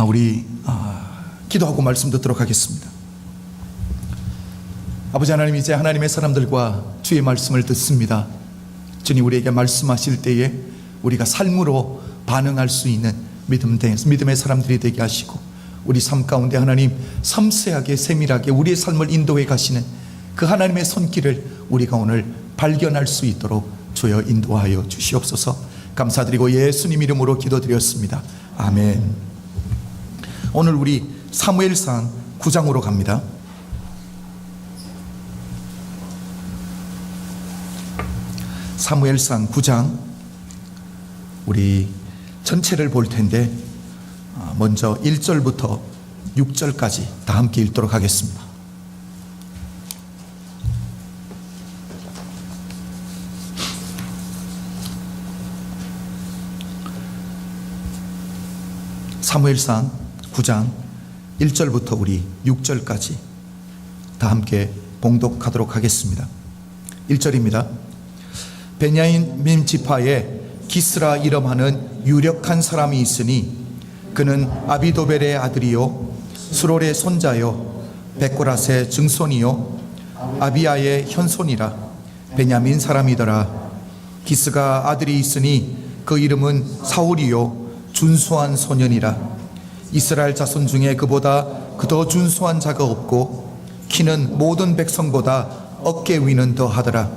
우리 기도하고 말씀 듣도록 하겠습니다. 아버지 하나님, 이제 하나님의 사람들과 주의 말씀을 듣습니다. 주님, 우리에게 말씀하실 때에 우리가 삶으로 반응할 수 있는 믿음의 사람들이 되게 하시고, 우리 삶 가운데 하나님 섬세하게 세밀하게 우리의 삶을 인도해 가시는 그 하나님의 손길을 우리가 오늘 발견할 수 있도록 주여 인도하여 주시옵소서. 감사드리고 예수님 이름으로 기도드렸습니다. 아멘. 오늘 우리 사무엘상 9장으로 갑니다. 사무엘상 9장, 우리 전체를 볼 텐데 먼저 1절부터 6절까지 다 함께 읽도록 하겠습니다. 사무엘상 9장 1절부터 우리 6절까지 다 함께 봉독하도록 하겠습니다. 1절입니다. 베냐민 지파에 기스라 이름하는 유력한 사람이 있으니 그는 아비도벨의 아들이요 수롤의 손자요 베코랏의 증손이요 아비야의 현손이라. 베냐민 사람이더라. 기스가 아들이 있으니 그 이름은 사울이요 준수한 소년이라. 이스라엘 자손 중에 그보다 더 준수한 자가 없고 키는 모든 백성보다 어깨 위는 더하더라.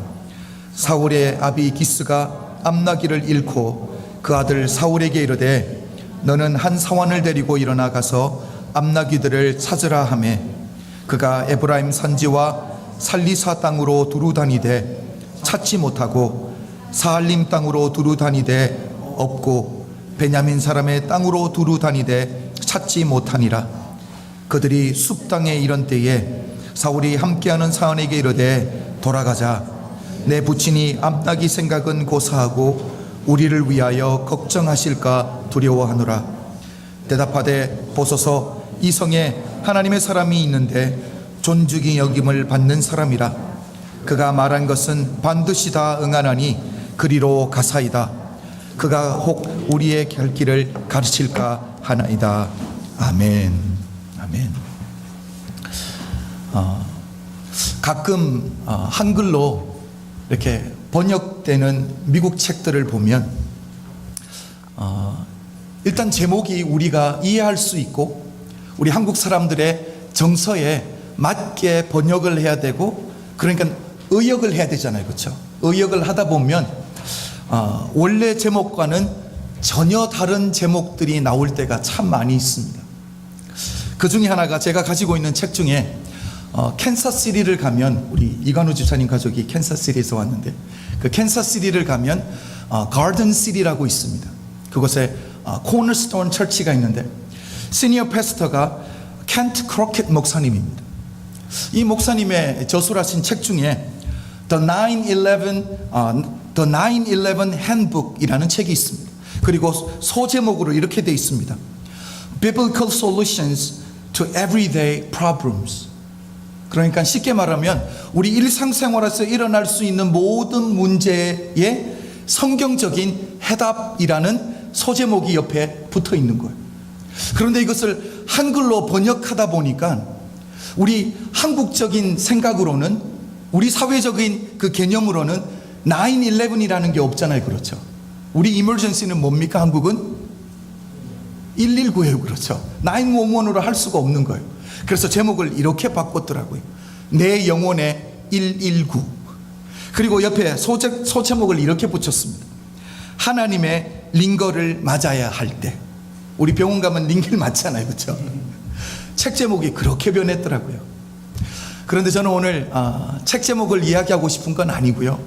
사울의 아비 기스가 암나기를 잃고 그 아들 사울에게 이르되 너는 한 사환을 데리고 일어나 가서 암나기들을 찾으라 하매 그가 에브라임 산지와 살리사 땅으로 두루 다니되 찾지 못하고 사알림 땅으로 두루 다니되 없고 베냐민 사람의 땅으로 두루 다니되 찾지 못하니라. 그들이 숲 땅에 이른 때에 사울이 함께하는 사원에게 이르되 돌아가자. 내 부친이 암나기 생각은 고사하고 우리를 위하여 걱정하실까 두려워하노라. 대답하되 보소서, 이 성에 하나님의 사람이 있는데 존중이 여김을 받는 사람이라. 그가 말한 것은 반드시 다 응하나니 그리로 가사이다. 그가 혹 우리의 갈 길을 가르칠까 하나이다. 아멘. 아멘. 가끔 한글로 이렇게 번역되는 미국 책들을 보면 일단 제목이 우리가 이해할 수 있고 우리 한국 사람들의 정서에 맞게 번역을 해야 되고, 그러니까 의역을 해야 되잖아요, 그렇죠? 의역을 하다 보면 원래 제목과는 전혀 다른 제목들이 나올 때가 참 많이 있습니다. 그 중에 하나가 제가 가지고 있는 책 중에 캔사스시티를 가면, 우리 이관우 집사님 가족이 캔사스시티에서 왔는데 그 캔사스시티를 가면 가든시티라고 있습니다. 그곳에 코너스톤 처치가 있는데 시니어 패스터가 켄트 크로켓 목사님입니다. 이 목사님의 저술하신 책 중에 The 9/11 Handbook이라는 책이 있습니다. 그리고 소제목으로 이렇게 되어 있습니다. Biblical Solutions to Everyday Problems. 그러니까 쉽게 말하면 우리 일상생활에서 일어날 수 있는 모든 문제의 성경적인 해답이라는 소제목이 옆에 붙어 있는 거예요. 그런데 이것을 한글로 번역하다 보니까 우리 한국적인 생각으로는, 우리 사회적인 그 개념으로는 9/11이라는 게 없잖아요, 그렇죠? 우리 이머전시는 뭡니까? 한국은 119예요, 그렇죠? 911으로 할 수가 없는 거예요. 그래서 제목을 이렇게 바꿨더라고요. 내 영혼의 119. 그리고 옆에 소제목을 이렇게 붙였습니다. 하나님의 링거를 맞아야 할 때. 우리 병원 가면 링거를 맞잖아요, 그렇죠? 책 제목이 그렇게 변했더라고요. 그런데 저는 오늘 책 제목을 이야기하고 싶은 건 아니고요.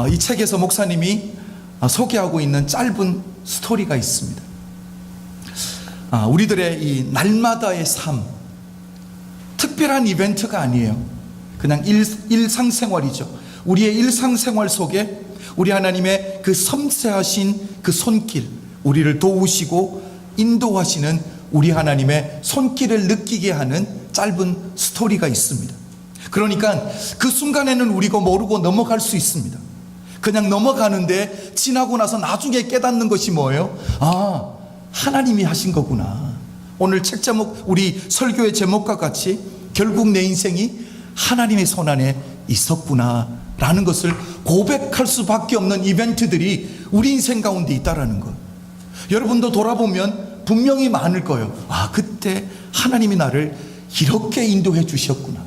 이 책에서 목사님이 소개하고 있는 짧은 스토리가 있습니다. 우리들의 이 날마다의 삶, 특별한 이벤트가 아니에요. 그냥 일상생활이죠. 우리의 일상생활 속에 우리 하나님의 그 섬세하신 그 손길, 우리를 도우시고 인도하시는 우리 하나님의 손길을 느끼게 하는 짧은 스토리가 있습니다. 그러니까 그 순간에는 우리가 모르고 넘어갈 수 있습니다. 그냥 넘어가는데 지나고 나서 나중에 깨닫는 것이 뭐예요? 하나님이 하신 거구나. 오늘 책 제목, 우리 설교의 제목과 같이 결국 내 인생이 하나님의 손 안에 있었구나 라는 것을 고백할 수밖에 없는 이벤트들이 우리 인생 가운데 있다라는 것. 여러분도 돌아보면 분명히 많을 거예요. 아, 그때 하나님이 나를 이렇게 인도해 주셨구나.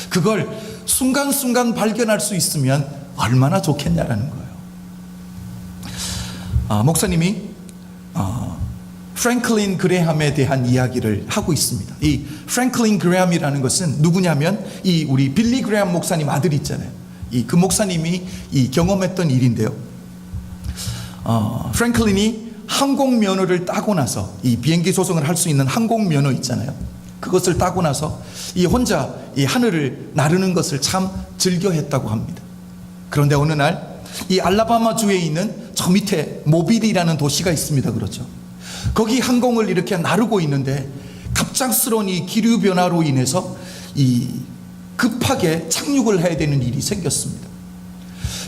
그걸 순간순간 발견할 수 있으면 얼마나 좋겠냐라는 거예요. 목사님이 프랭클린 그레함에 대한 이야기를 하고 있습니다. 이 프랭클린 그레함이라는 것은 누구냐면 이 우리 빌리 그레함 목사님 아들 있잖아요. 그 목사님이 이 경험했던 일인데요. 프랭클린이 항공 면허를 따고 나서 이 비행기 조종을 할 수 있는 항공 면허 있잖아요. 그것을 따고 나서 이 혼자 이 하늘을 나르는 것을 참 즐겨했다고 합니다. 그런데 어느 날 이 알라바마 주에 있는 저 밑에 모빌이라는 도시가 있습니다. 그렇죠. 거기 항공을 이렇게 나르고 있는데 갑작스러운 이 기류 변화로 인해서 이 급하게 착륙을 해야 되는 일이 생겼습니다.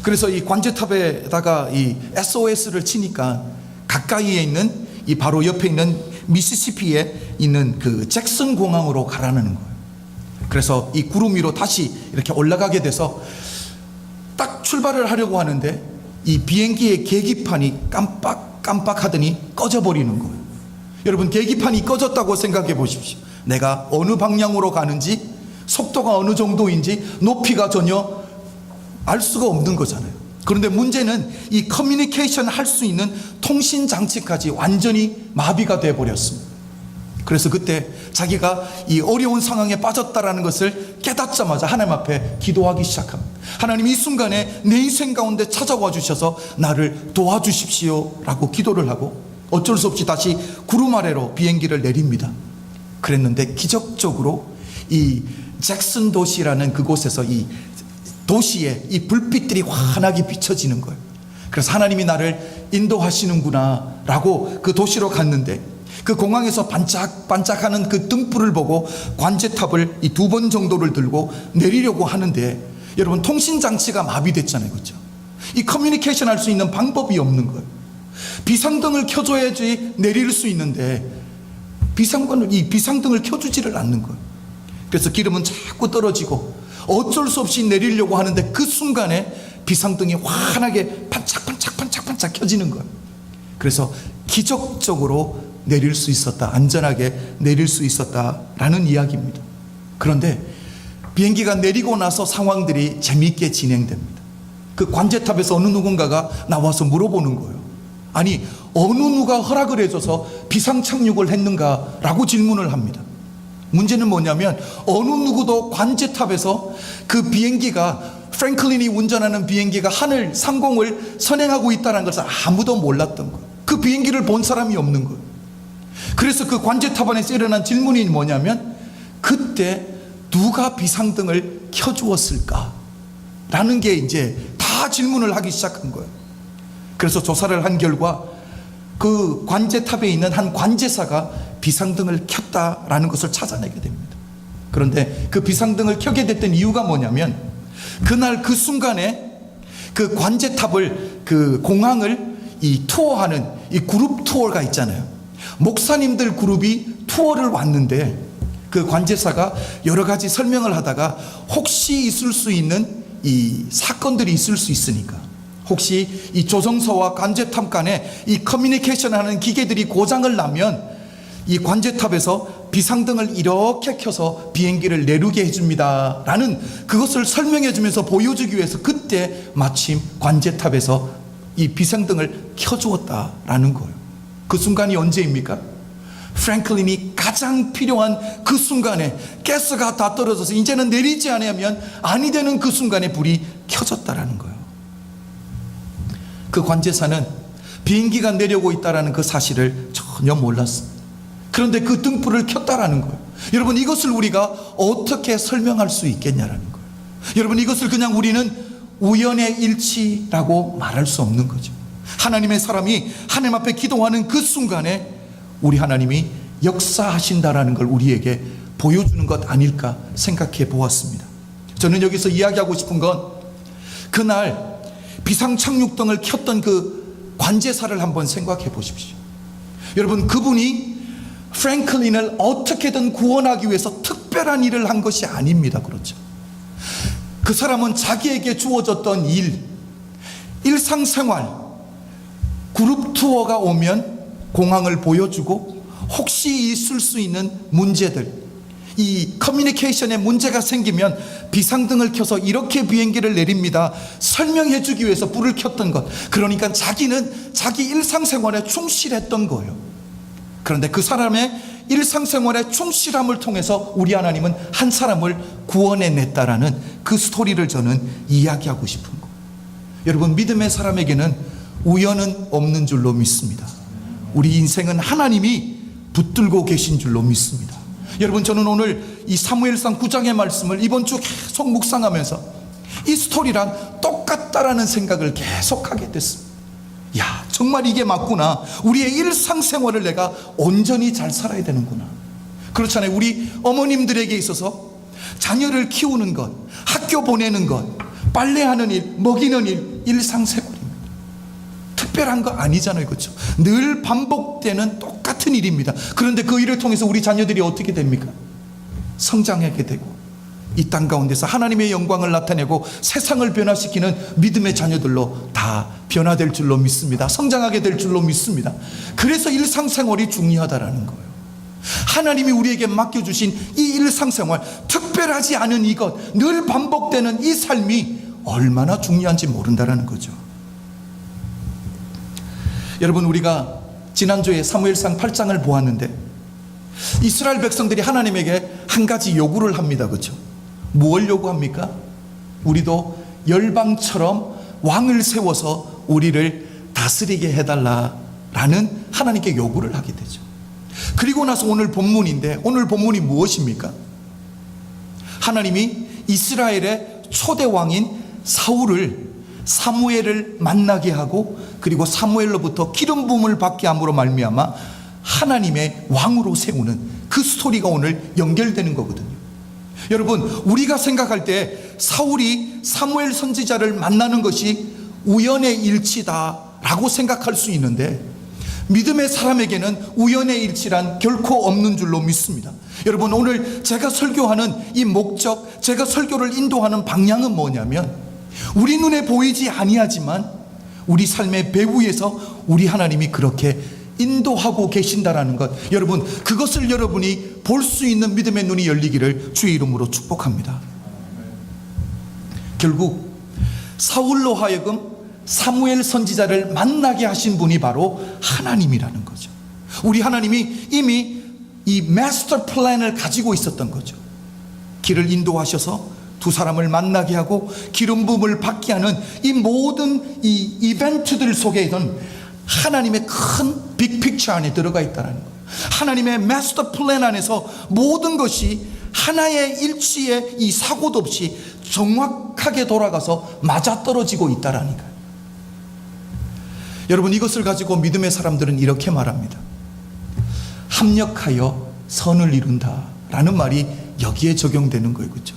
그래서 이 관제탑에다가 이 SOS를 치니까 가까이에 있는 이 바로 옆에 있는 미시시피에 있는 그 잭슨 공항으로 가라는 거예요. 그래서 이 구름 위로 다시 이렇게 올라가게 돼서 딱 출발을 하려고 하는데 이 비행기의 계기판이 깜빡하더니 꺼져버리는 거예요. 여러분, 계기판이 꺼졌다고 생각해 보십시오. 내가 어느 방향으로 가는지, 속도가 어느 정도인지, 높이가 전혀 알 수가 없는 거잖아요. 그런데 문제는 이 커뮤니케이션 할 수 있는 통신 장치까지 완전히 마비가 돼 버렸습니다. 그래서 그때 자기가 이 어려운 상황에 빠졌다라는 것을 깨닫자마자 하나님 앞에 기도하기 시작합니다. 하나님, 이 순간에 내 인생 가운데 찾아와 주셔서 나를 도와주십시오 라고 기도를 하고 어쩔 수 없이 다시 구름 아래로 비행기를 내립니다. 그랬는데 기적적으로 이 잭슨 도시라는 그곳에서 이 도시에 이 불빛들이 환하게 비춰지는 거예요. 그래서 하나님이 나를 인도하시는구나 라고 그 도시로 갔는데, 그 공항에서 반짝반짝하는 그 등불을 보고 관제탑을 이 2번 정도를 들고 내리려고 하는데, 여러분, 통신장치가 마비됐잖아요. 그렇죠? 이 커뮤니케이션 할 수 있는 방법이 없는 거예요. 비상등을 켜줘야지 내릴 수 있는데 이 비상등을 켜주지를 않는 거예요. 그래서 기름은 자꾸 떨어지고 어쩔 수 없이 내리려고 하는데 그 순간에 비상등이 환하게 반짝반짝 켜지는 거예요. 그래서 기적적으로 내릴 수 있었다, 안전하게 내릴 수 있었다라는 이야기입니다. 그런데 비행기가 내리고 나서 상황들이 재미있게 진행됩니다. 그 관제탑에서 어느 누군가가 나와서 물어보는 거예요. 아니, 어느 누가 허락을 해줘서 비상 착륙을 했는가라고 질문을 합니다. 문제는 뭐냐면 어느 누구도 관제탑에서 그 비행기가, 프랭클린이 운전하는 비행기가 하늘 상공을 선행하고 있다는 것을 아무도 몰랐던 거예요. 그 비행기를 본 사람이 없는 거예요. 그래서 그 관제탑 안에서 일어난 질문이 뭐냐면, 그때 누가 비상등을 켜주었을까? 라는 게 이제 다 질문을 하기 시작한 거예요. 그래서 조사를 한 결과 그 관제탑에 있는 한 관제사가 비상등을 켰다라는 것을 찾아내게 됩니다. 그런데 그 비상등을 켜게 됐던 이유가 뭐냐면, 그날 그 순간에 그 관제탑을, 그 공항을 이 투어하는 이 그룹 투어가 있잖아요. 목사님들 그룹이 투어를 왔는데 그 관제사가 여러 가지 설명을 하다가 혹시 있을 수 있는 이 사건들이 있을 수 있으니까, 혹시 이 조종사와 관제탑 간에 이 커뮤니케이션 하는 기계들이 고장을 나면 이 관제탑에서 비상등을 이렇게 켜서 비행기를 내리게 해줍니다 라는 그것을 설명해 주면서 보여주기 위해서 그때 마침 관제탑에서 이 비상등을 켜주었다라는 거예요. 그 순간이 언제입니까? 프랭클린이 가장 필요한 그 순간에 가스가 다 떨어져서 이제는 내리지 않으면 아니 되는 그 순간에 불이 켜졌다라는 거예요. 그 관제사는 비행기가 내려오고 있다는 그 사실을 전혀 몰랐습니다. 그런데 그 등불을 켰다라는 거예요. 여러분, 이것을 우리가 어떻게 설명할 수 있겠냐라는 거예요. 여러분, 이것을 그냥 우리는 우연의 일치라고 말할 수 없는 거죠. 하나님의 사람이 하나님 앞에 기도하는 그 순간에 우리 하나님이 역사하신다라는 걸 우리에게 보여주는 것 아닐까 생각해 보았습니다. 저는 여기서 이야기하고 싶은 건, 그날 비상착륙등을 켰던 그 관제사를 한번 생각해 보십시오. 여러분, 그분이 프랭클린을 어떻게든 구원하기 위해서 특별한 일을 한 것이 아닙니다. 그렇죠? 그 사람은 자기에게 주어졌던 일상생활, 그룹 투어가 오면 공항을 보여주고 혹시 있을 수 있는 문제들, 이 커뮤니케이션에 문제가 생기면 비상등을 켜서 이렇게 비행기를 내립니다 설명해 주기 위해서 불을 켰던 것. 그러니까 자기는 자기 일상생활에 충실했던 거예요. 그런데 그 사람의 일상생활의 충실함을 통해서 우리 하나님은 한 사람을 구원해냈다라는 그 스토리를 저는 이야기하고 싶은 거예요. 여러분, 믿음의 사람에게는 우연은 없는 줄로 믿습니다. 우리 인생은 하나님이 붙들고 계신 줄로 믿습니다. 여러분, 저는 오늘 이 사무엘상 9장의 말씀을 이번 주 계속 묵상하면서 이 스토리랑 똑같다라는 생각을 계속하게 됐습니다. 야, 정말 이게 맞구나. 우리의 일상생활을 내가 온전히 잘 살아야 되는구나. 그렇잖아요. 우리 어머님들에게 있어서 자녀를 키우는 것, 학교 보내는 것, 빨래하는 일, 먹이는 일, 일상생활입니다. 특별한 거 아니잖아요. 그렇죠? 늘 반복되는 똑같은 일입니다. 그런데 그 일을 통해서 우리 자녀들이 어떻게 됩니까? 성장하게 되고 이 땅 가운데서 하나님의 영광을 나타내고 세상을 변화시키는 믿음의 자녀들로 다 변화될 줄로 믿습니다. 성장하게 될 줄로 믿습니다. 그래서 일상생활이 중요하다라는 거예요. 하나님이 우리에게 맡겨주신 이 일상생활, 특별하지 않은 이것, 늘 반복되는 이 삶이 얼마나 중요한지 모른다라는 거죠. 여러분, 우리가 지난주에 사무엘상 8장을 보았는데 이스라엘 백성들이 하나님에게 한 가지 요구를 합니다. 그렇죠? 무엇을 요구합니까? 우리도 열방처럼 왕을 세워서 우리를 다스리게 해달라라는 하나님께 요구를 하게 되죠. 그리고 나서 오늘 본문인데, 오늘 본문이 무엇입니까? 하나님이 이스라엘의 초대 왕인 사무엘을 만나게 하고, 그리고 사무엘로부터 기름 부음을 받게 함으로 말미암아 하나님의 왕으로 세우는 그 스토리가 오늘 연결되는 거거든요. 여러분, 우리가 생각할 때 사울이 사무엘 선지자를 만나는 것이 우연의 일치다라고 생각할 수 있는데, 믿음의 사람에게는 우연의 일치란 결코 없는 줄로 믿습니다. 여러분, 오늘 제가 설교하는 이 목적, 제가 설교를 인도하는 방향은 뭐냐면, 우리 눈에 보이지 아니하지만 우리 삶의 배후에서 우리 하나님이 그렇게 인도하고 계신다라는 것, 여러분, 그것을 여러분이 볼 수 있는 믿음의 눈이 열리기를 주의 이름으로 축복합니다. 결국 사울로 하여금 사무엘 선지자를 만나게 하신 분이 바로 하나님이라는 거죠. 우리 하나님이 이미 이 마스터 플랜을 가지고 있었던 거죠. 길을 인도하셔서 두 사람을 만나게 하고 기름 부음을 받게 하는 이 모든 이 이벤트들 속에는 하나님의 큰 빅픽처 안에 들어가 있다는 거예요. 하나님의 마스터 플랜 안에서 모든 것이 하나의 일치의 이 사고도 없이 정확하게 돌아가서 맞아떨어지고 있다라니까요. 여러분, 이것을 가지고 믿음의 사람들은 이렇게 말합니다. 합력하여 선을 이룬다 라는 말이 여기에 적용되는 거예요. 그렇죠?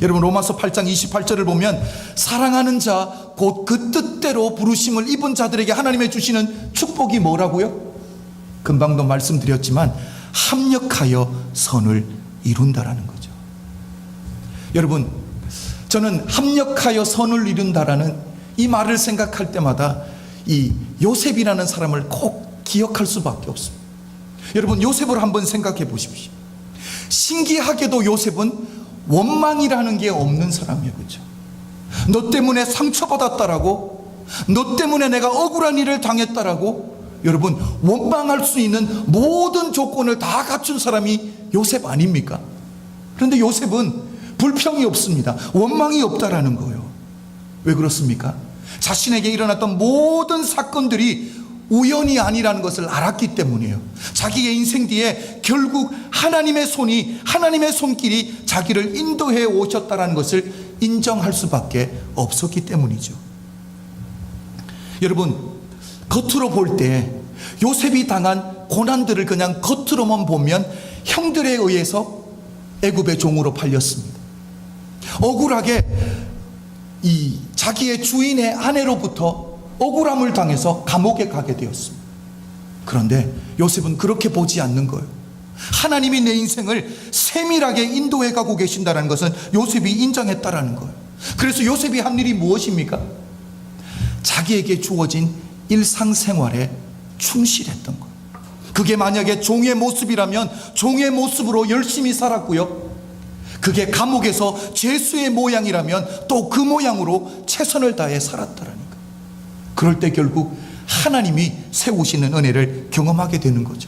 여러분, 로마서 8장 28절을 보면 사랑하는 자 곧 그 뜻대로 부르심을 입은 자들에게 하나님의 주시는 축복이 뭐라고요? 금방도 말씀드렸지만 합력하여 선을 이룬다라는 거죠. 여러분, 저는 합력하여 선을 이룬다라는 이 말을 생각할 때마다 이 요셉이라는 사람을 꼭 기억할 수밖에 없습니다. 여러분, 요셉을 한번 생각해 보십시오. 신기하게도 요셉은 원망이라는 게 없는 사람이에요. 그렇죠? 너 때문에 상처받았다라고, 너 때문에 내가 억울한 일을 당했다라고, 여러분, 원망할 수 있는 모든 조건을 다 갖춘 사람이 요셉 아닙니까? 그런데 요셉은 불평이 없습니다. 원망이 없다라는 거예요. 왜 그렇습니까? 자신에게 일어났던 모든 사건들이 우연이 아니라는 것을 알았기 때문이에요. 자기의 인생 뒤에 결국 하나님의 손이, 하나님의 손길이 자기를 인도해 오셨다는 것을 인정할 수밖에 없었기 때문이죠. 여러분, 겉으로 볼 때 요셉이 당한 고난들을 그냥 겉으로만 보면 형들에 의해서 애굽의 종으로 팔렸습니다. 억울하게 이 자기의 주인의 아내로부터 억울함을 당해서 감옥에 가게 되었습니다. 그런데 요셉은 그렇게 보지 않는 거예요. 하나님이 내 인생을 세밀하게 인도해 가고 계신다는 것은 요셉이 인정했다라는 거예요. 그래서 요셉이 한 일이 무엇입니까? 자기에게 주어진 일상생활에 충실했던 거예요. 그게 만약에 종의 모습이라면 종의 모습으로 열심히 살았고요, 그게 감옥에서 죄수의 모양이라면 또 그 모양으로 최선을 다해 살았다라니까. 그럴 때 결국 하나님이 세우시는 은혜를 경험하게 되는 거죠.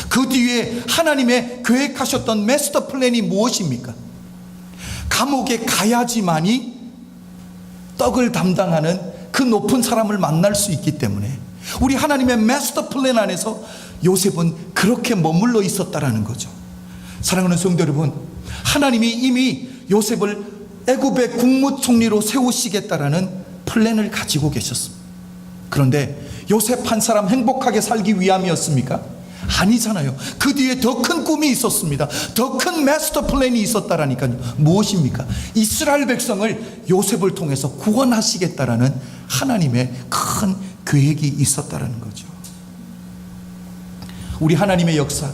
그 뒤에 하나님의 계획하셨던 마스터 플랜이 무엇입니까? 감옥에 가야지만이 떡을 담당하는 그 높은 사람을 만날 수 있기 때문에 우리 하나님의 마스터 플랜 안에서 요셉은 그렇게 머물러 있었다라는 거죠. 사랑하는 성도 여러분, 하나님이 이미 요셉을 애굽의 국무총리로 세우시겠다라는 플랜을 가지고 계셨습니다. 그런데 요셉 한 사람 행복하게 살기 위함이었습니까? 아니잖아요. 그 뒤에 더 큰 꿈이 있었습니다. 더 큰 마스터 플랜이 있었다라니까요. 무엇입니까? 이스라엘 백성을 요셉을 통해서 구원하시겠다라는 하나님의 큰 계획이 있었다라는 거죠. 우리 하나님의 역사,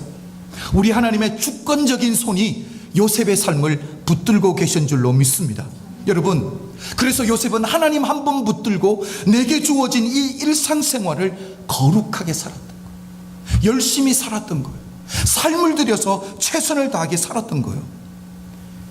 우리 하나님의 주권적인 손이 요셉의 삶을 붙들고 계신 줄로 믿습니다. 여러분, 그래서 요셉은 하나님 한 번 붙들고 내게 주어진 이 일상생활을 거룩하게 살았던 거예요. 열심히 살았던 거예요. 삶을 들여서 최선을 다하게 살았던 거예요.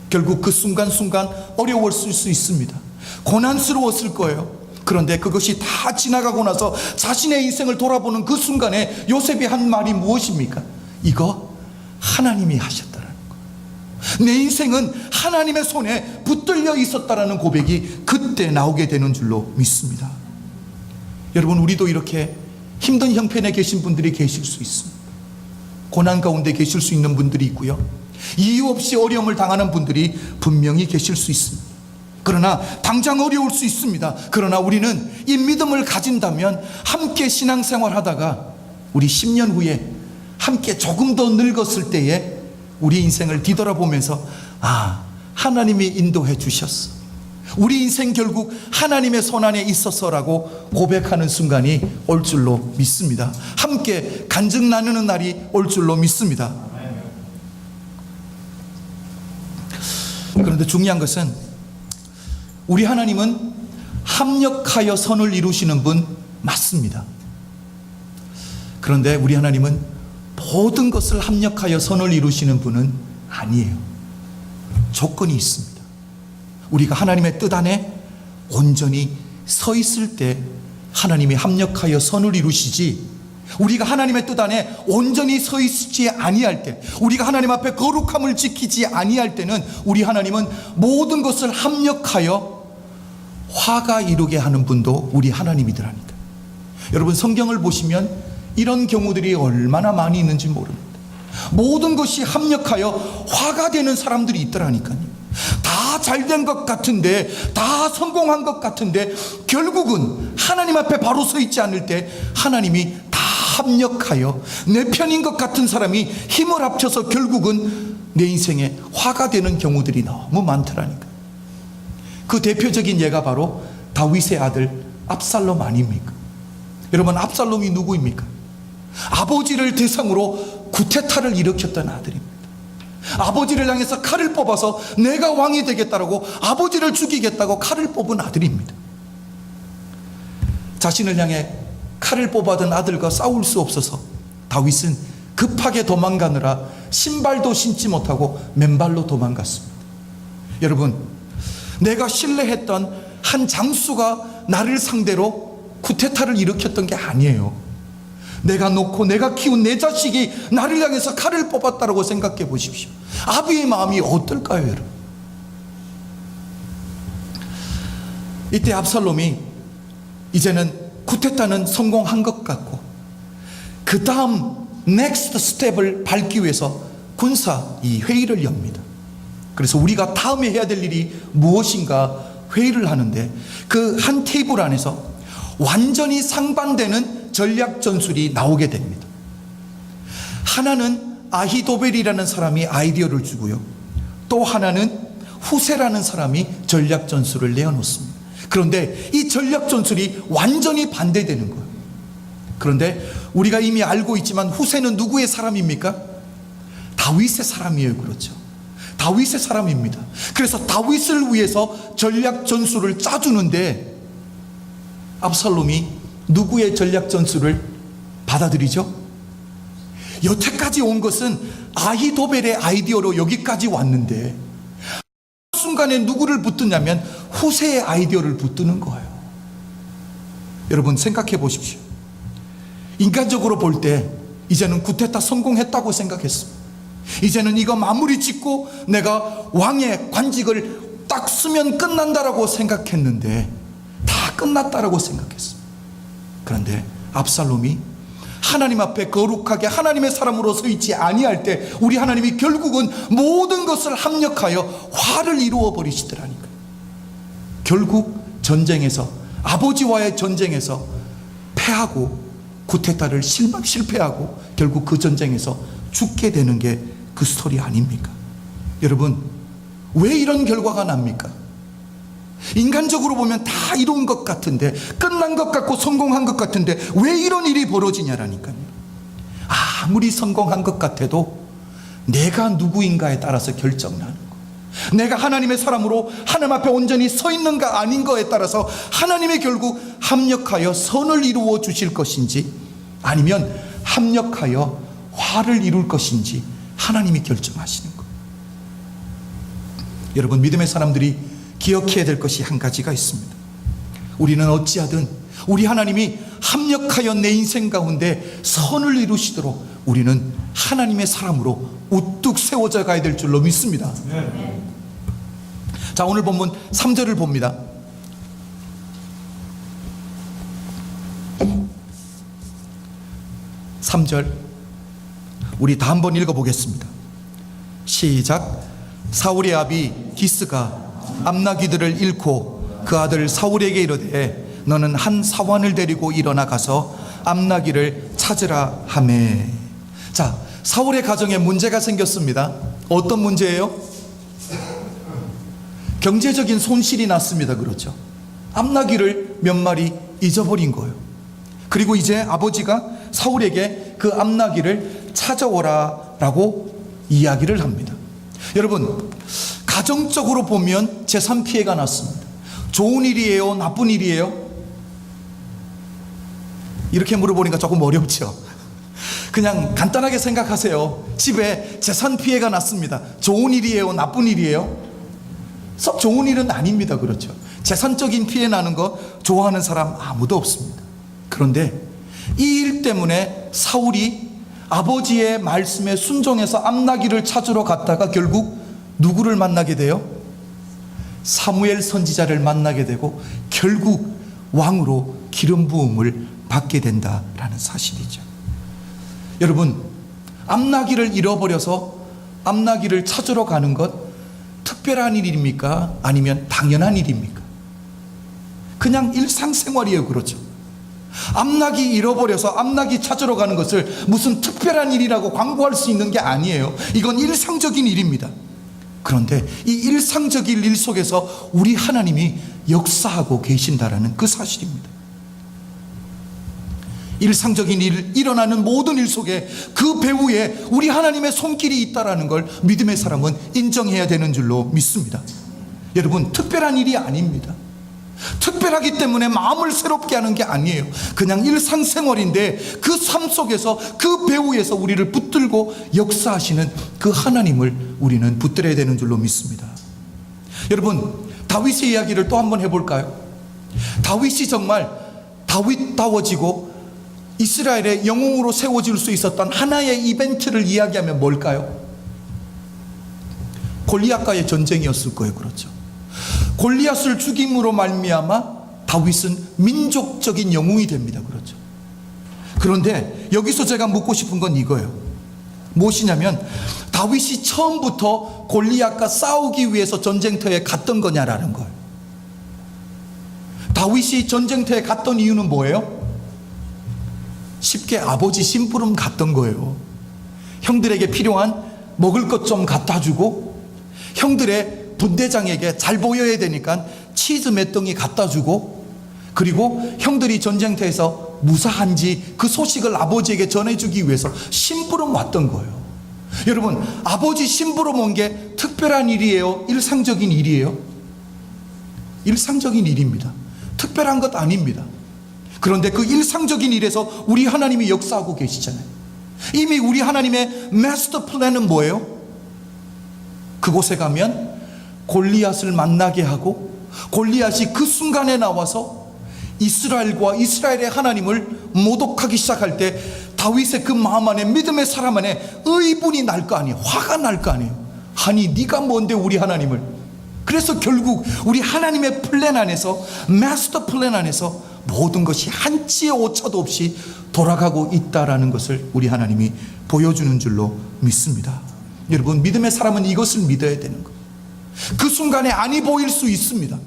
결국 그 순간순간 어려웠을 수 있습니다. 고난스러웠을 거예요. 그런데 그것이 다 지나가고 나서 자신의 인생을 돌아보는 그 순간에 요셉이 한 말이 무엇입니까? 이거 하나님이 하셨다라는 거예요. 내 인생은 하나님의 손에 붙들려 있었다라는 고백이 그때 나오게 되는 줄로 믿습니다. 여러분, 우리도 이렇게 힘든 형편에 계신 분들이 계실 수 있습니다. 고난 가운데 계실 수 있는 분들이 있고요, 이유 없이 어려움을 당하는 분들이 분명히 계실 수 있습니다. 그러나 당장 어려울 수 있습니다. 그러나 우리는 이 믿음을 가진다면 함께 신앙생활 하다가 우리 10년 후에 함께 조금 더 늙었을 때에 우리 인생을 뒤돌아보면서 하나님이 인도해 주셨어, 우리 인생 결국 하나님의 손안에 있어서라고 고백하는 순간이 올 줄로 믿습니다. 함께 간증 나누는 날이 올 줄로 믿습니다. 그런데 중요한 것은 우리 하나님은 합력하여 선을 이루시는 분 맞습니다. 그런데 우리 하나님은 모든 것을 합력하여 선을 이루시는 분은 아니에요. 조건이 있습니다. 우리가 하나님의 뜻 안에 온전히 서 있을 때 하나님이 합력하여 선을 이루시지, 우리가 하나님의 뜻 안에 온전히 서 있지 아니할 때, 우리가 하나님 앞에 거룩함을 지키지 아니할 때는 우리 하나님은 모든 것을 합력하여 화가 이루게 하는 분도 우리 하나님이더라니까. 여러분, 성경을 보시면 이런 경우들이 얼마나 많이 있는지 모릅니다. 모든 것이 합력하여 화가 되는 사람들이 있더라니까요. 다 잘된 것 같은데, 다 성공한 것 같은데 결국은 하나님 앞에 바로 서 있지 않을 때 하나님이 다 합력하여 내 편인 것 같은 사람이 힘을 합쳐서 결국은 내 인생에 화가 되는 경우들이 너무 많더라니까. 그 대표적인 예가 바로 다윗의 아들 압살롬 아닙니까? 여러분, 압살롬이 누구입니까? 아버지를 대상으로 구테타를 일으켰던 아들입니다. 아버지를 향해서 칼을 뽑아서 내가 왕이 되겠다라고, 아버지를 죽이겠다고 칼을 뽑은 아들입니다. 자신을 향해 칼을 뽑아든 아들과 싸울 수 없어서 다윗은 급하게 도망가느라 신발도 신지 못하고 맨발로 도망갔습니다. 여러분, 내가 신뢰했던 한 장수가 나를 상대로 쿠데타를 일으켰던 게 아니에요. 내가 놓고 내가 키운 내 자식이 나를 향해서 칼을 뽑았다고 생각해 보십시오. 아비의 마음이 어떨까요, 여러분? 이때 압살롬이 이제는 쿠데타는 성공한 것 같고 그 다음 넥스트 스텝을 밟기 위해서 군사 이 회의를 엽니다. 그래서 우리가 다음에 해야 될 일이 무엇인가 회의를 하는데 그 한 테이블 안에서 완전히 상반되는 전략 전술이 나오게 됩니다. 하나는 아히도벨이라는 사람이 아이디어를 주고요, 또 하나는 후세라는 사람이 전략 전술을 내어놓습니다. 그런데 이 전략 전술이 완전히 반대되는 거예요. 그런데 우리가 이미 알고 있지만 후세는 누구의 사람입니까? 다윗의 사람이에요. 그렇죠. 다윗의 사람입니다. 그래서 다윗을 위해서 전략 전술을 짜주는데 압살롬이 누구의 전략 전술을 받아들이죠? 여태까지 온 것은 아히도벨의 아이디어로 여기까지 왔는데 순간에 누구를 붙드냐면 후세의 아이디어를 붙드는 거예요. 여러분 생각해 보십시오. 인간적으로 볼 때 이제는 쿠데타 성공했다고 생각했습니다. 이제는 이거 마무리 짓고 내가 왕의 관직을 딱 쓰면 끝난다라고 생각했는데 다 끝났다라고 생각했습니다. 그런데 압살롬이 하나님 앞에 거룩하게 하나님의 사람으로 서 있지 아니할 때 우리 하나님이 결국은 모든 것을 합력하여 화를 이루어 버리시더라니까요. 결국 전쟁에서 아버지와의 전쟁에서 패하고 쿠데타를 실패하고 결국 그 전쟁에서 죽게 되는 게 그 스토리 아닙니까? 여러분 왜 이런 결과가 납니까? 인간적으로 보면 다 이룬 것 같은데 끝난 것 같고 성공한 것 같은데 왜 이런 일이 벌어지냐라니까요. 아무리 성공한 것 같아도 내가 누구인가에 따라서 결정나는 거, 내가 하나님의 사람으로 하나님 앞에 온전히 서 있는가 아닌 거에 따라서 하나님이 결국 합력하여 선을 이루어 주실 것인지 아니면 합력하여 화를 이룰 것인지 하나님이 결정하시는 거예요. 여러분 믿음의 사람들이 기억해야 될 것이 한 가지가 있습니다. 우리는 어찌하든 우리 하나님이 합력하여 내 인생 가운데 선을 이루시도록 우리는 하나님의 사람으로 우뚝 세워져 가야 될 줄로 믿습니다. 자, 오늘 본문 3절을 봅니다. 3절 우리 다 한번 읽어보겠습니다. 시작. 사울의 아비 기스가 암나귀들을 잃고 그 아들 사울에게 이르되 너는 한 사환을 데리고 일어나 가서 암나귀를 찾으라 하매. 자, 사울의 가정에 문제가 생겼습니다. 어떤 문제예요? 경제적인 손실이 났습니다. 그렇죠. 암나귀를 몇 마리 잊어버린 거예요. 그리고 이제 아버지가 사울에게 그 암나귀를 찾아오라 라고 이야기를 합니다. 여러분 가정적으로 보면 재산 피해가 났습니다. 좋은 일이에요? 나쁜 일이에요? 이렇게 물어보니까 조금 어렵죠. 그냥 간단하게 생각하세요. 집에 재산 피해가 났습니다. 좋은 일이에요? 나쁜 일이에요? 썩 좋은 일은 아닙니다. 그렇죠. 재산적인 피해 나는 거 좋아하는 사람 아무도 없습니다. 그런데 이 일 때문에 사울이 아버지의 말씀에 순종해서 암나귀를 찾으러 갔다가 결국 누구를 만나게 돼요? 사무엘 선지자를 만나게 되고 결국 왕으로 기름 부음을 받게 된다라는 사실이죠. 여러분 암나귀를 잃어버려서 암나귀를 찾으러 가는 것 특별한 일입니까? 아니면 당연한 일입니까? 그냥 일상생활이에요. 그렇죠. 암나귀 잃어버려서 암나귀 찾으러 가는 것을 무슨 특별한 일이라고 광고할 수 있는 게 아니에요. 이건 일상적인 일입니다. 그런데 이 일상적인 일 속에서 우리 하나님이 역사하고 계신다라는 그 사실입니다. 일상적인 일, 일어나는 모든 일 속에 그 배후에 우리 하나님의 손길이 있다라는 걸 믿음의 사람은 인정해야 되는 줄로 믿습니다. 여러분 특별한 일이 아닙니다. 특별하기 때문에 마음을 새롭게 하는 게 아니에요. 그냥 일상생활인데 그 삶 속에서 그 배후에서 우리를 붙들고 역사하시는 그 하나님을 우리는 붙들어야 되는 줄로 믿습니다. 여러분 다윗의 이야기를 또 한번 해볼까요? 다윗이 정말 다윗다워지고 이스라엘의 영웅으로 세워질 수 있었던 하나의 이벤트를 이야기하면 뭘까요? 골리앗과의 전쟁이었을 거예요. 그렇죠. 골리앗을 죽임으로 말미암아 다윗은 민족적인 영웅이 됩니다. 그렇죠. 그런데 여기서 제가 묻고 싶은 건 이거예요. 무엇이냐면 다윗이 처음부터 골리앗과 싸우기 위해서 전쟁터에 갔던 거냐라는 거예요. 다윗이 전쟁터에 갔던 이유는 뭐예요? 쉽게 아버지 심부름 갔던 거예요. 형들에게 필요한 먹을 것 좀 갖다 주고 형들의 분대장에게 잘 보여야 되니까 치즈 몇 덩이 갖다 주고 그리고 형들이 전쟁터에서 무사한지 그 소식을 아버지에게 전해주기 위해서 심부름 왔던 거예요. 여러분, 아버지 심부름 온 게 특별한 일이에요? 일상적인 일이에요? 일상적인 일입니다. 특별한 것 아닙니다. 그런데 그 일상적인 일에서 우리 하나님이 역사하고 계시잖아요. 이미 우리 하나님의 마스터 플랜은 뭐예요? 그곳에 가면 골리앗을 만나게 하고 골리앗이 그 순간에 나와서 이스라엘과 이스라엘의 하나님을 모독하기 시작할 때 다윗의 그 마음 안에, 믿음의 사람 안에 의분이 날 거 아니에요. 화가 날 거 아니에요. 아니 네가 뭔데 우리 하나님을. 그래서 결국 우리 하나님의 플랜 안에서, 마스터 플랜 안에서 모든 것이 한치의 오차도 없이 돌아가고 있다라는 것을 우리 하나님이 보여주는 줄로 믿습니다. 여러분, 믿음의 사람은 이것을 믿어야 되는 거예요. 그 순간에 아니 보일 수 있습니다.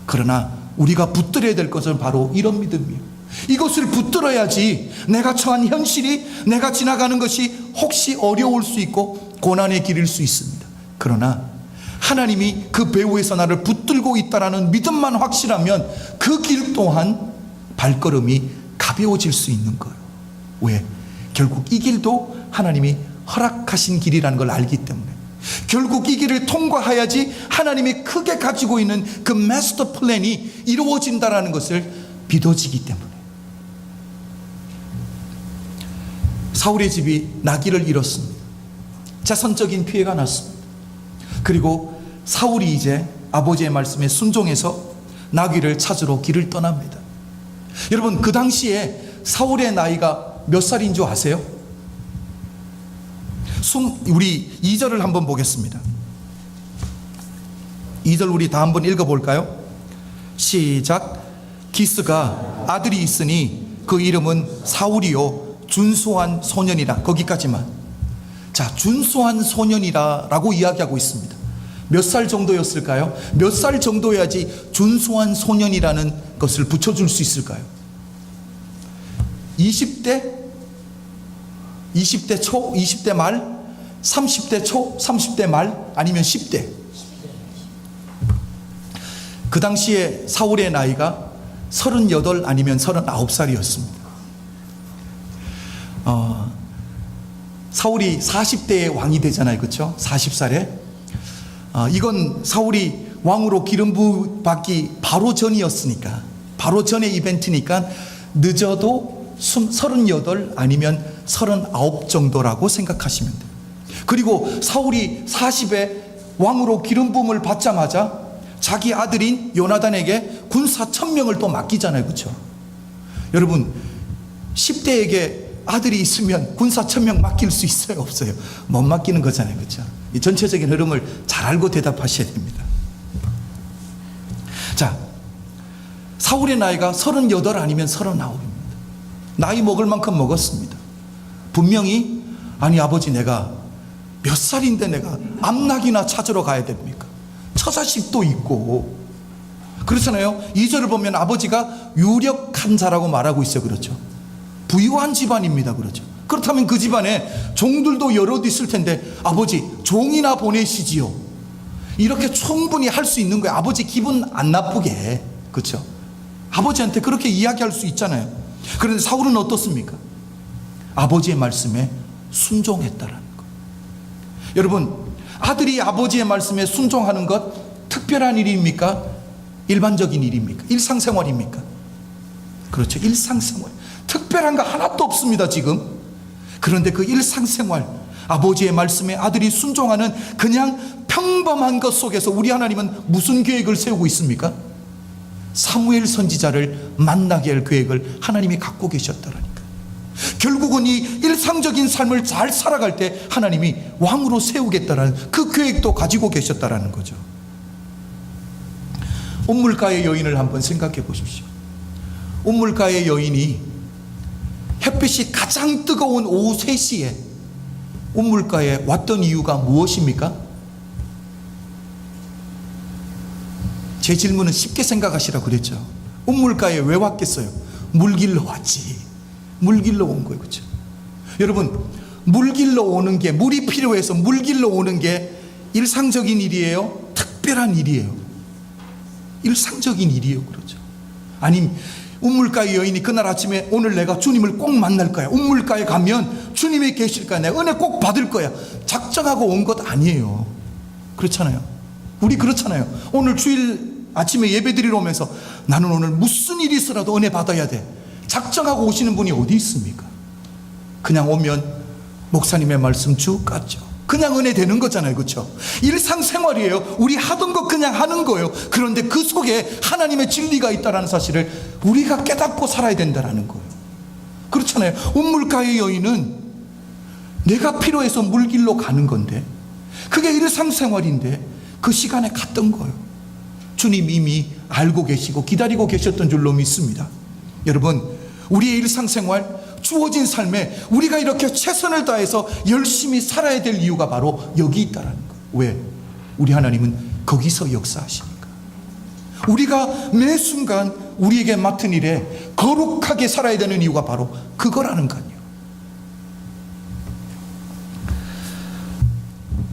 그러나 우리가 붙들어야 될 것은 바로 이런 믿음이에요. 이것을 붙들어야지 내가 처한 현실이, 내가 지나가는 것이 혹시 어려울 수 있고 고난의 길일 수 있습니다. 그러나 하나님이 그 배후에서 나를 붙들고 있다라는 믿음만 확실하면 그 길 또한 발걸음이 가벼워질 수 있는 거예요. 왜? 결국 이 길도 하나님이 허락하신 길이라는 걸 알기 때문에, 결국 이 길을 통과해야지 하나님이 크게 가지고 있는 그 마스터 플랜이 이루어진다라는 것을 믿어지기 때문에. 사울의 집이 나귀를 잃었습니다. 자선적인 피해가 났습니다. 그리고 사울이 이제 아버지의 말씀에 순종해서 나귀를 찾으러 길을 떠납니다. 여러분, 그 당시에 사울의 나이가 몇 살인 줄 아세요? 우리 2절을 한번 보겠습니다. 2절 우리 다 한번 읽어볼까요? 시작. 기스가 아들이 있으니 그 이름은 사울이요 준수한 소년이라. 거기까지만. 자, 준수한 소년이라 라고 이야기하고 있습니다. 몇 살 정도였을까요? 몇 살 정도여야지 준수한 소년이라는 것을 붙여줄 수 있을까요? 20대? 20대 초? 20대 말? 30대 초? 30대 말? 아니면 10대? 그 당시에 사울의 나이가 38 아니면 39살이었습니다. 사울이 40대에 왕이 되잖아요. 그렇죠? 40살에. 이건 사울이 왕으로 기름 부받기 바로 전이었으니까, 바로 전의 이벤트니까 늦어도 38 아니면 39 정도라고 생각하시면 돼요. 그리고 사울이 40에 왕으로 기름 부음을 받자마자 자기 아들인 요나단에게 군사 1000명을 또 맡기잖아요. 그렇죠? 여러분, 10대에게 아들이 있으면 군사 1000명 맡길 수 있어요? 없어요? 못 맡기는 거잖아요. 그렇죠? 이 전체적인 흐름을 잘 알고 대답하셔야 됩니다. 자, 사울의 나이가 38 아니면 39입니다. 나이 먹을 만큼 먹었습니다. 분명히, 아니 아버지, 내가 몇 살인데 내가 암낙이나 찾으러 가야 됩니까? 처자식도 있고. 그렇잖아요. 2절을 보면 아버지가 유력한 자라고 말하고 있어요. 그렇죠? 부유한 집안입니다. 그렇죠? 그렇다면 그 집안에 종들도 여럿 있을 텐데 아버지 종이나 보내시지요. 이렇게 충분히 할 수 있는 거예요. 아버지 기분 안 나쁘게. 그렇죠? 아버지한테 그렇게 이야기할 수 있잖아요. 그런데 사울은 어떻습니까? 아버지의 말씀에 순종했다라는 것. 여러분, 아들이 아버지의 말씀에 순종하는 것 특별한 일입니까? 일반적인 일입니까? 일상생활입니까? 그렇죠. 일상생활. 특별한 거 하나도 없습니다, 지금. 그런데 그 일상생활, 아버지의 말씀에 아들이 순종하는 그냥 평범한 것 속에서 우리 하나님은 무슨 계획을 세우고 있습니까? 사무엘 선지자를 만나게 할 계획을 하나님이 갖고 계셨다라니까. 결국은 이 일상적인 삶을 잘 살아갈 때 하나님이 왕으로 세우겠다라는 그 계획도 가지고 계셨다라는 거죠. 옥물가의 여인을 한번 생각해 보십시오. 옥물가의 여인이 햇빛이 가장 뜨거운 오후 3시에 옥물가에 왔던 이유가 무엇입니까? 제 질문은 쉽게 생각하시라고 그랬죠. 옥물가에 왜 왔겠어요? 물길로 왔지. 물길로 온 거예요. 그렇죠? 여러분, 물길로 오는 게, 물이 필요해서 물길로 오는 게 일상적인 일이에요? 특별한 일이에요? 일상적인 일이에요. 그렇죠? 아님 우물가의 여인이 그날 아침에 오늘 내가 주님을 꼭 만날 거야, 우물가에 가면 주님이 계실 거야, 내가 은혜 꼭 받을 거야, 작정하고 온 것 아니에요. 그렇잖아요. 우리 그렇잖아요. 오늘 주일 아침에 예배 드리러 오면서 나는 오늘 무슨 일이 있어라도 은혜 받아야 돼, 작정하고 오시는 분이 어디 있습니까? 그냥 오면 목사님의 말씀 쭉 갔죠. 그냥 은혜 되는 거잖아요. 그렇죠? 일상생활이에요. 우리 하던 거 그냥 하는 거예요. 그런데 그 속에 하나님의 진리가 있다는 사실을 우리가 깨닫고 살아야 된다는 거예요. 그렇잖아요. 우물가의 여인은 내가 필요해서 물길로 가는 건데, 그게 일상생활인데 그 시간에 갔던 거예요. 주님 이미 알고 계시고 기다리고 계셨던 줄로 믿습니다. 여러분, 우리의 일상생활, 주어진 삶에 우리가 이렇게 최선을 다해서 열심히 살아야 될 이유가 바로 여기 있다는 거예요. 왜? 우리 하나님은 거기서 역사하시니까. 우리가 매 순간 우리에게 맡은 일에 거룩하게 살아야 되는 이유가 바로 그거라는 거예요.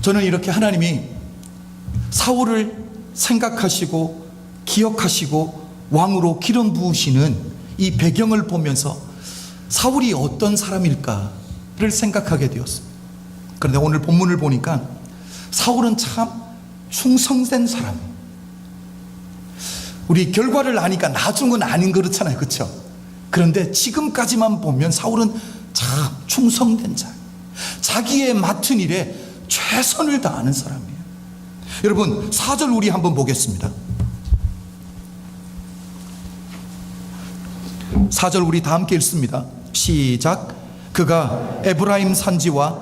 저는 이렇게 하나님이 사울을 생각하시고 기억하시고 왕으로 기름 부으시는 이 배경을 보면서 사울이 어떤 사람일까를 생각하게 되었습니다. 그런데 오늘 본문을 보니까 사울은 참 충성된 사람이에요. 우리 결과를 아니까 나중은 아닌 그렇잖아요. 그렇죠? 그런데 지금까지만 보면 사울은 참 충성된 자, 자기의 맡은 일에 최선을 다하는 사람이에요. 여러분, 4절 우리 한번 보겠습니다. 4절 우리 다 함께 읽습니다. 시작. 그가 에브라임 산지와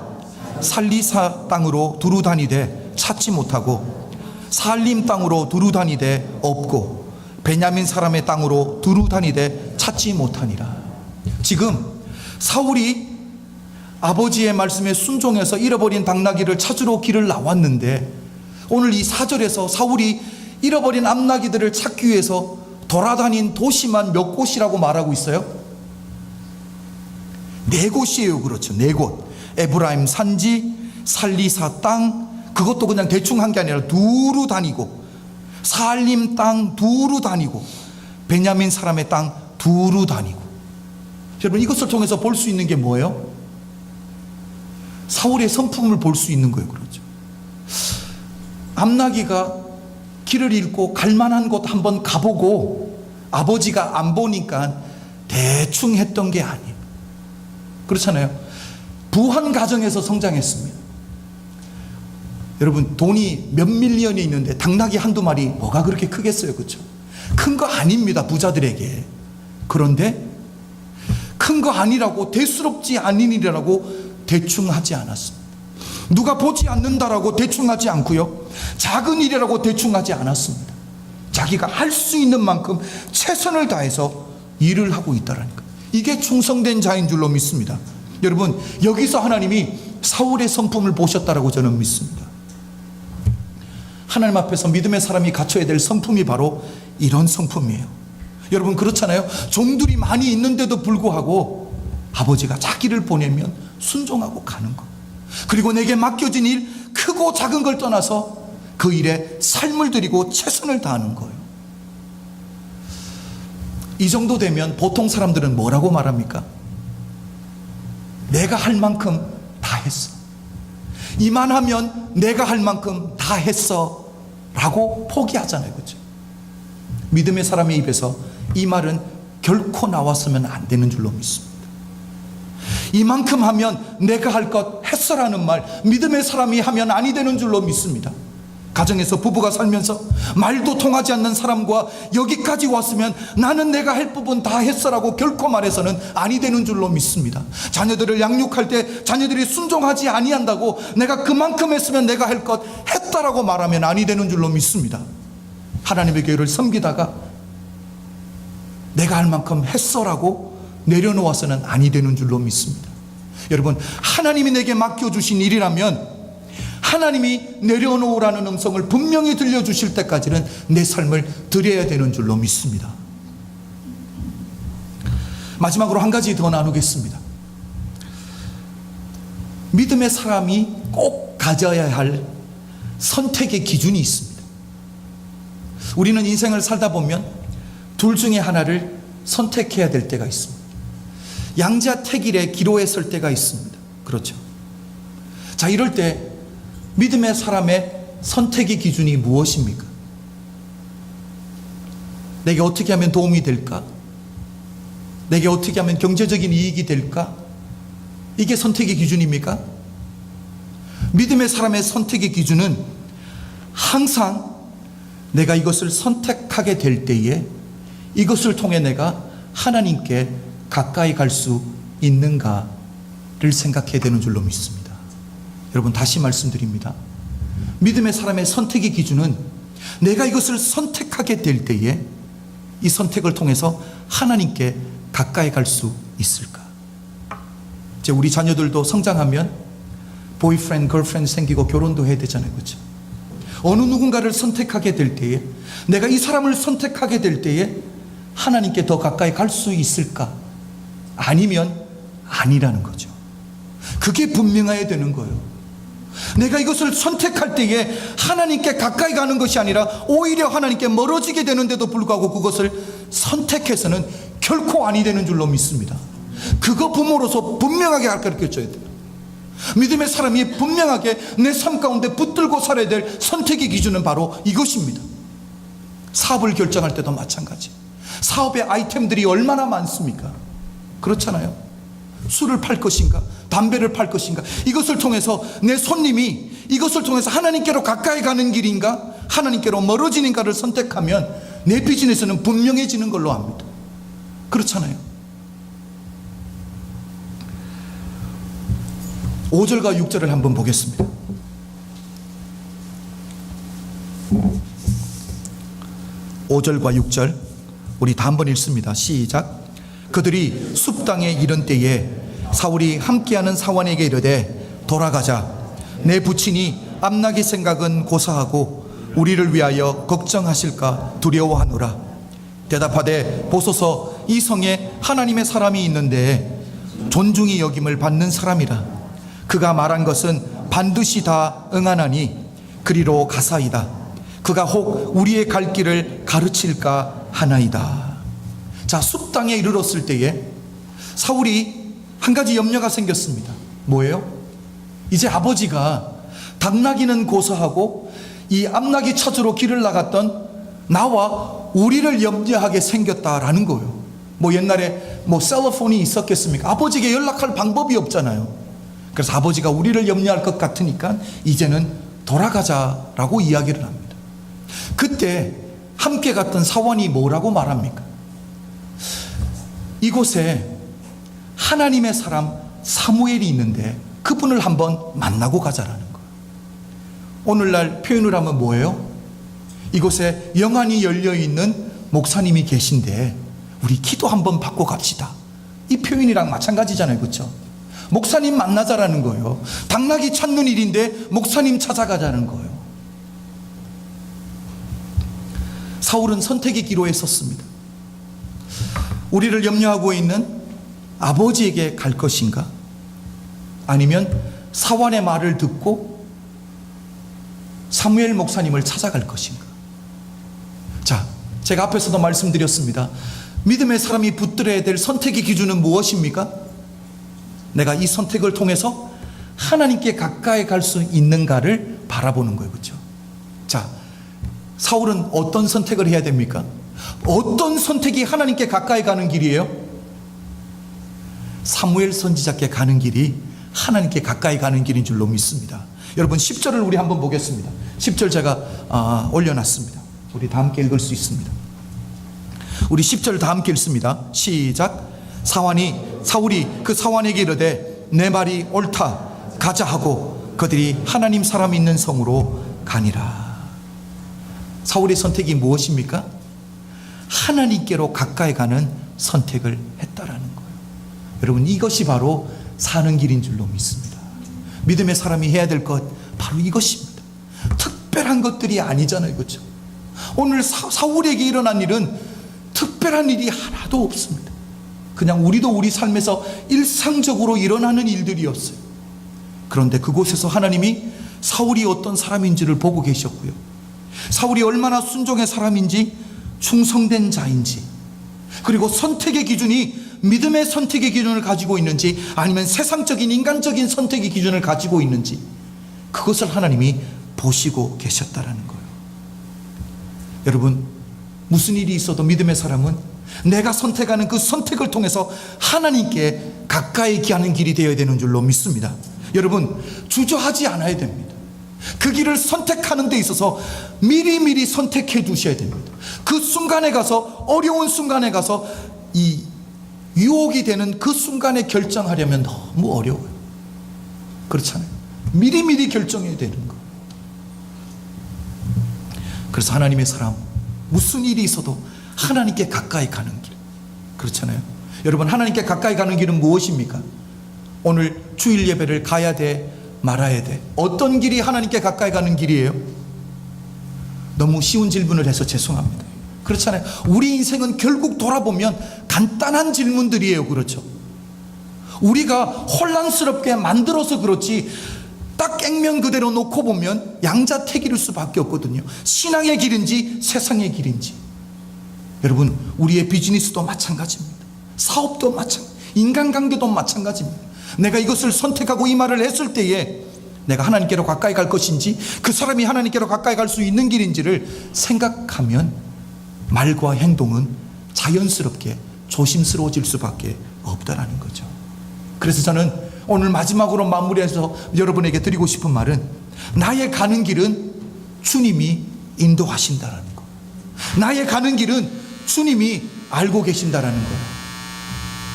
살리사 땅으로 두루 다니되 찾지 못하고 살림 땅으로 두루 다니되 없고 베냐민 사람의 땅으로 두루 다니되 찾지 못하니라. 지금 사울이 아버지의 말씀에 순종해서 잃어버린 당나귀를 찾으러 길을 나왔는데, 오늘 이 4절에서 사울이 잃어버린 암나귀들을 찾기 위해서 돌아다닌 도시만 몇 곳이라고 말하고 있어요? 4곳이에요. 그렇죠. 4곳. 에브라임 산지, 살리사 땅, 그것도 그냥 대충 한 게 아니라 두루 다니고, 살림 땅 두루 다니고, 베냐민 사람의 땅 두루 다니고. 여러분, 이것을 통해서 볼 수 있는 게 뭐예요? 사울의 성품을 볼 수 있는 거예요. 그렇죠. 암나귀가 길을 잃고 갈만한 곳 한번 가보고 아버지가 안 보니까 대충 했던 게 아니에요. 그렇잖아요. 부한 가정에서 성장했습니다. 여러분, 돈이 몇 밀리언이 있는데 당나귀 한두 마리 뭐가 그렇게 크겠어요. 그렇죠? 큰 거 아닙니다, 부자들에게. 그런데 큰 거 아니라고, 대수롭지 않은 일이라고 대충 하지 않았습니다. 누가 보지 않는다라고 대충 하지 않고요, 작은 일이라고 대충 하지 않았습니다. 자기가 할 수 있는 만큼 최선을 다해서 일을 하고 있다라니까. 이게 충성된 자인 줄로 믿습니다. 여러분, 여기서 하나님이 사울의 성품을 보셨다라고 저는 믿습니다. 하나님 앞에서 믿음의 사람이 갖춰야 될 성품이 바로 이런 성품이에요. 여러분, 그렇잖아요. 종들이 많이 있는데도 불구하고 아버지가 자기를 보내면 순종하고 가는 것, 그리고 내게 맡겨진 일, 크고 작은 걸 떠나서 그 일에 삶을 들이고 최선을 다하는 거예요. 이 정도 되면 보통 사람들은 뭐라고 말합니까? 내가 할 만큼 다 했어, 이만하면 내가 할 만큼 다 했어 라고 포기하잖아요. 그렇죠? 믿음의 사람의 입에서 이 말은 결코 나왔으면 안 되는 줄로 믿습니다. 이만큼 하면 내가 할 것 했어라는 말, 믿음의 사람이 하면 아니 되는 줄로 믿습니다. 가정에서 부부가 살면서 말도 통하지 않는 사람과 여기까지 왔으면 나는 내가 할 부분 다 했어라고 결코 말해서는 아니 되는 줄로 믿습니다. 자녀들을 양육할 때 자녀들이 순종하지 아니한다고 내가 그만큼 했으면 내가 할 것 했다라고 말하면 아니 되는 줄로 믿습니다. 하나님의 교회를 섬기다가 내가 할 만큼 했어라고 내려놓아서는 아니 되는 줄로 믿습니다. 여러분, 하나님이 내게 맡겨주신 일이라면 하나님이 내려놓으라는 음성을 분명히 들려주실 때까지는 내 삶을 드려야 되는 줄로 믿습니다. 마지막으로 한 가지 더 나누겠습니다. 믿음의 사람이 꼭 가져야 할 선택의 기준이 있습니다. 우리는 인생을 살다 보면 둘 중에 하나를 선택해야 될 때가 있습니다. 양자택일의 기로에 설 때가 있습니다. 그렇죠. 자, 이럴 때 믿음의 사람의 선택의 기준이 무엇입니까? 내게 어떻게 하면 도움이 될까? 내게 어떻게 하면 경제적인 이익이 될까? 이게 선택의 기준입니까? 믿음의 사람의 선택의 기준은 항상 내가 이것을 선택하게 될 때에 이것을 통해 내가 하나님께 가까이 갈 수 있는가를 생각해야 되는 줄로 믿습니다. 여러분, 다시 말씀드립니다. 믿음의 사람의 선택의 기준은 내가 이것을 선택하게 될 때에 이 선택을 통해서 하나님께 가까이 갈 수 있을까? 이제 우리 자녀들도 성장하면 보이프렌드, 걸프렌드 생기고 결혼도 해야 되잖아요. 그렇죠? 어느 누군가를 선택하게 될 때에, 내가 이 사람을 선택하게 될 때에 하나님께 더 가까이 갈 수 있을까? 아니면 아니라는 거죠. 그게 분명해야 되는 거예요. 내가 이것을 선택할 때에 하나님께 가까이 가는 것이 아니라 오히려 하나님께 멀어지게 되는데도 불구하고 그것을 선택해서는 결코 아니 되는 줄로 믿습니다. 그거 부모로서 분명하게 가르쳐줘야 돼요. 믿음의 사람이 분명하게 내 삶 가운데 붙들고 살아야 될 선택의 기준은 바로 이것입니다. 사업을 결정할 때도 마찬가지. 사업의 아이템들이 얼마나 많습니까? 그렇잖아요. 술을 팔 것인가, 담배를 팔 것인가, 이것을 통해서 내 손님이 이것을 통해서 하나님께로 가까이 가는 길인가, 하나님께로 멀어지는가를 선택하면 내 비즈니스는 분명해지는 걸로 압니다. 그렇잖아요. 5절과 6절을 한번 보겠습니다. 5절과 6절 우리 다 한번 읽습니다. 시작. 그들이 숲 땅에 이른 때에 사울이 함께하는 사원에게 이르되 돌아가자. 내 부친이 암나기 생각은 고사하고 우리를 위하여 걱정하실까 두려워하노라. 대답하되 보소서, 이 성에 하나님의 사람이 있는데 존중이 여김을 받는 사람이라. 그가 말한 것은 반드시 다 응하나니 그리로 가사이다. 그가 혹 우리의 갈 길을 가르칠까 하나이다. 자, 숲 땅에 이르렀을 때에 사울이 한 가지 염려가 생겼습니다. 뭐예요? 이제 아버지가 당나귀는 고사하고 이 암나귀 찾으러 길을 나갔던 나와 우리를 염려하게 생겼다라는 거예요. 뭐 옛날에 뭐 셀러폰이 있었겠습니까? 아버지에게 연락할 방법이 없잖아요. 그래서 아버지가 우리를 염려할 것 같으니까 이제는 돌아가자라고 이야기를 합니다. 그때 함께 갔던 사원이 뭐라고 말합니까? 이곳에 하나님의 사람 사무엘이 있는데 그분을 한번 만나고 가자라는 거예요. 오늘날 표현을 하면 뭐예요? 이곳에 영안이 열려있는 목사님이 계신데 우리 기도 한번 받고 갑시다. 이 표현이랑 마찬가지잖아요. 그렇죠? 목사님 만나자라는 거예요. 당나귀 찾는 일인데 목사님 찾아가자는 거예요. 사울은 선택의 기로에 섰습니다. 우리를 염려하고 있는 아버지에게 갈 것인가? 아니면 사원의 말을 듣고 사무엘 목사님을 찾아갈 것인가? 자, 제가 앞에서도 말씀드렸습니다. 믿음의 사람이 붙들어야 될 선택의 기준은 무엇입니까? 내가 이 선택을 통해서 하나님께 가까이 갈 수 있는가를 바라보는 거예요. 그렇죠? 자, 사울은 어떤 선택을 해야 됩니까? 어떤 선택이 하나님께 가까이 가는 길이에요? 사무엘 선지자께 가는 길이 하나님께 가까이 가는 길인 줄로 믿습니다. 여러분 10절을 우리 한번 보겠습니다. 10절 제가 올려놨습니다. 우리 다 함께 읽을 수 있습니다. 우리 10절 다 함께 읽습니다. 시작. 사울이 그 사원에게 이르되 내 말이 옳다, 가자 하고 그들이 하나님 사람 있는 성으로 가니라. 사울의 선택이 무엇입니까? 하나님께로 가까이 가는 선택을 했다라는 거예요. 여러분, 이것이 바로 사는 길인 줄로 믿습니다. 믿음의 사람이 해야 될 것 바로 이것입니다. 특별한 것들이 아니잖아요. 그렇죠? 오늘 사울에게 일어난 일은 특별한 일이 하나도 없습니다. 그냥 우리도 우리 삶에서 일상적으로 일어나는 일들이었어요. 그런데 그곳에서 하나님이 사울이 어떤 사람인지를 보고 계셨고요, 사울이 얼마나 순종의 사람인지 충성된 자인지, 그리고 선택의 기준이 믿음의 선택의 기준을 가지고 있는지 아니면 세상적인 인간적인 선택의 기준을 가지고 있는지, 그것을 하나님이 보시고 계셨다라는 거예요. 여러분, 무슨 일이 있어도 믿음의 사람은 내가 선택하는 그 선택을 통해서 하나님께 가까이 가는 길이 되어야 되는 줄로 믿습니다. 여러분, 주저하지 않아야 됩니다. 그 길을 선택하는 데 있어서 미리미리 선택해 두셔야 됩니다. 그 순간에 가서, 어려운 순간에 가서 이 유혹이 되는 그 순간에 결정하려면 너무 어려워요. 그렇잖아요. 미리미리 결정해야 되는 거. 그래서 하나님의 사람, 무슨 일이 있어도 하나님께 가까이 가는 길, 그렇잖아요. 여러분, 하나님께 가까이 가는 길은 무엇입니까? 오늘 주일 예배를 가야 돼, 말아야 돼. 어떤 길이 하나님께 가까이 가는 길이에요? 너무 쉬운 질문을 해서 죄송합니다. 그렇잖아요. 우리 인생은 결국 돌아보면 간단한 질문들이에요. 그렇죠? 우리가 혼란스럽게 만들어서 그렇지, 딱 액면 그대로 놓고 보면 양자택일일 수밖에 없거든요. 신앙의 길인지 세상의 길인지. 여러분, 우리의 비즈니스도 마찬가지입니다. 사업도 마찬가지, 인간관계도 마찬가지입니다. 내가 이것을 선택하고 이 말을 했을 때에 내가 하나님께로 가까이 갈 것인지, 그 사람이 하나님께로 가까이 갈 수 있는 길인지를 생각하면 말과 행동은 자연스럽게 조심스러워질 수밖에 없다라는 거죠. 그래서 저는 오늘 마지막으로 마무리해서 여러분에게 드리고 싶은 말은, 나의 가는 길은 주님이 인도하신다라는 거. 나의 가는 길은 주님이 알고 계신다라는 거.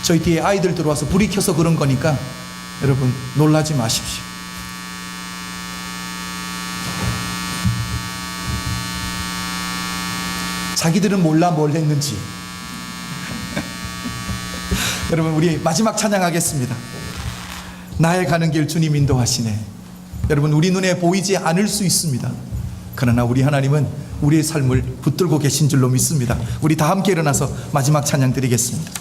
저희 뒤에 아이들 들어와서 불이 켜서 그런 거니까 여러분 놀라지 마십시오. 자기들은 몰라 뭘 했는지. 여러분, 우리 마지막 찬양하겠습니다. 나의 가는 길 주님 인도하시네. 여러분, 우리 눈에 보이지 않을 수 있습니다. 그러나 우리 하나님은 우리의 삶을 붙들고 계신 줄로 믿습니다. 우리 다 함께 일어나서 마지막 찬양 드리겠습니다.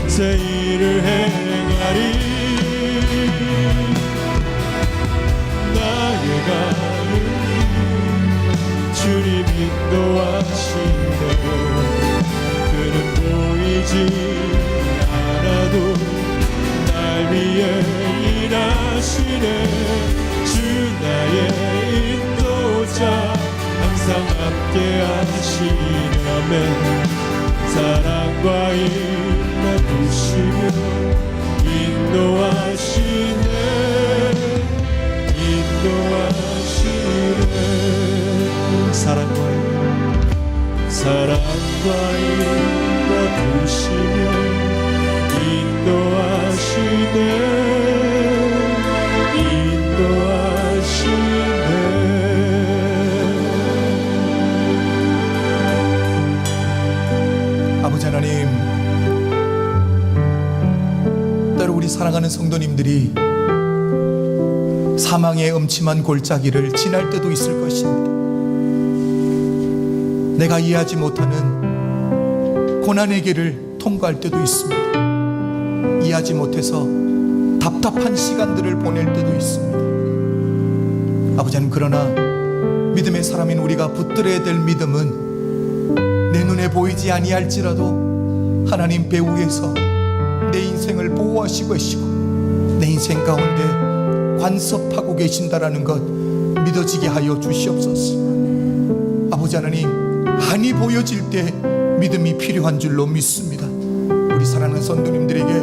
새 일을 행하리. 나의 가는 길 주님 인도하시네. 그는 보이지 않아도 날 위해 일하시네. 주 나의 인도자 항상 함께 하시네. 아멘. 사랑과 인내 부시며 인도하시네. 인도하시네. 사랑과 인내 부시며 인도하시네. 사랑하는 성도님들이 사망의 음침한 골짜기를 지날 때도 있을 것입니다. 내가 이해하지 못하는 고난의 길을 통과할 때도 있습니다. 이해하지 못해서 답답한 시간들을 보낼 때도 있습니다. 아버지 하나님, 그러나 믿음의 사람인 우리가 붙들어야 될 믿음은 내 눈에 보이지 아니할지라도 하나님 배후에서 내 인생을 보호하시고 계시고 내 인생 가운데 관섭하고 계신다라는 것 믿어지게 하여 주시옵소서. 아버지 하나님, 한이 보여질 때 믿음이 필요한 줄로 믿습니다. 우리 사랑하는 성도님들에게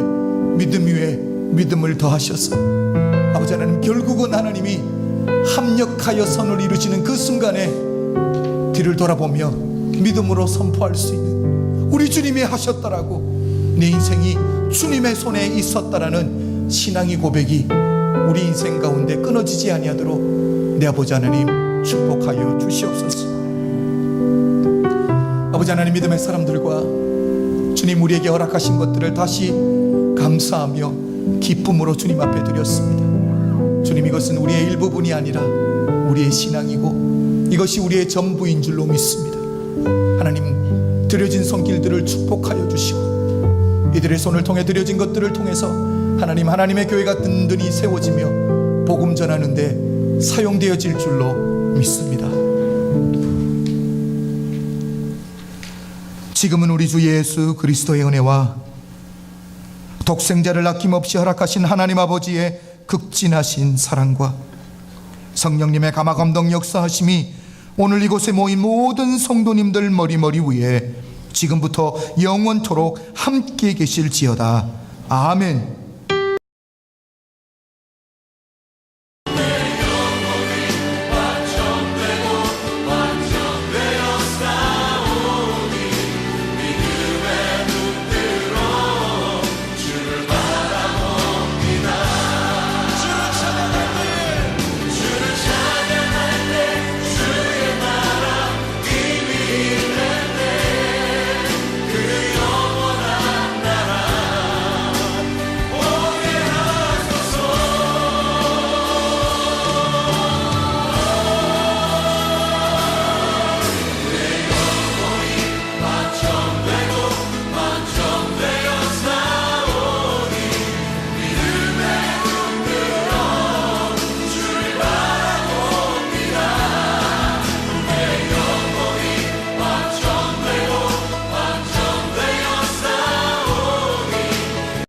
믿음 위에 믿음을 더하셔서 아버지 하나님, 결국은 하나님이 합력하여 선을 이루시는 그 순간에 뒤를 돌아보며 믿음으로 선포할 수 있는, 우리 주님이 하셨다라고 내 인생이 주님의 손에 있었다라는 신앙의 고백이 우리 인생 가운데 끊어지지 아니하도록 내 아버지 하나님 축복하여 주시옵소서. 아버지 하나님, 믿음의 사람들과 주님 우리에게 허락하신 것들을 다시 감사하며 기쁨으로 주님 앞에 드렸습니다. 주님, 이것은 우리의 일부분이 아니라 우리의 신앙이고 이것이 우리의 전부인 줄로 믿습니다. 하나님, 드려진 손길들을 축복하여 주시고 이들의 손을 통해 드려진 것들을 통해서 하나님, 하나님의 교회가 든든히 세워지며 복음 전하는 데 사용되어질 줄로 믿습니다. 지금은 우리 주 예수 그리스도의 은혜와 독생자를 아낌없이 허락하신 하나님 아버지의 극진하신 사랑과 성령님의 감화감동 역사하심이 오늘 이곳에 모인 모든 성도님들 머리머리 위에 지금부터 영원토록 함께 계실지어다. 아멘.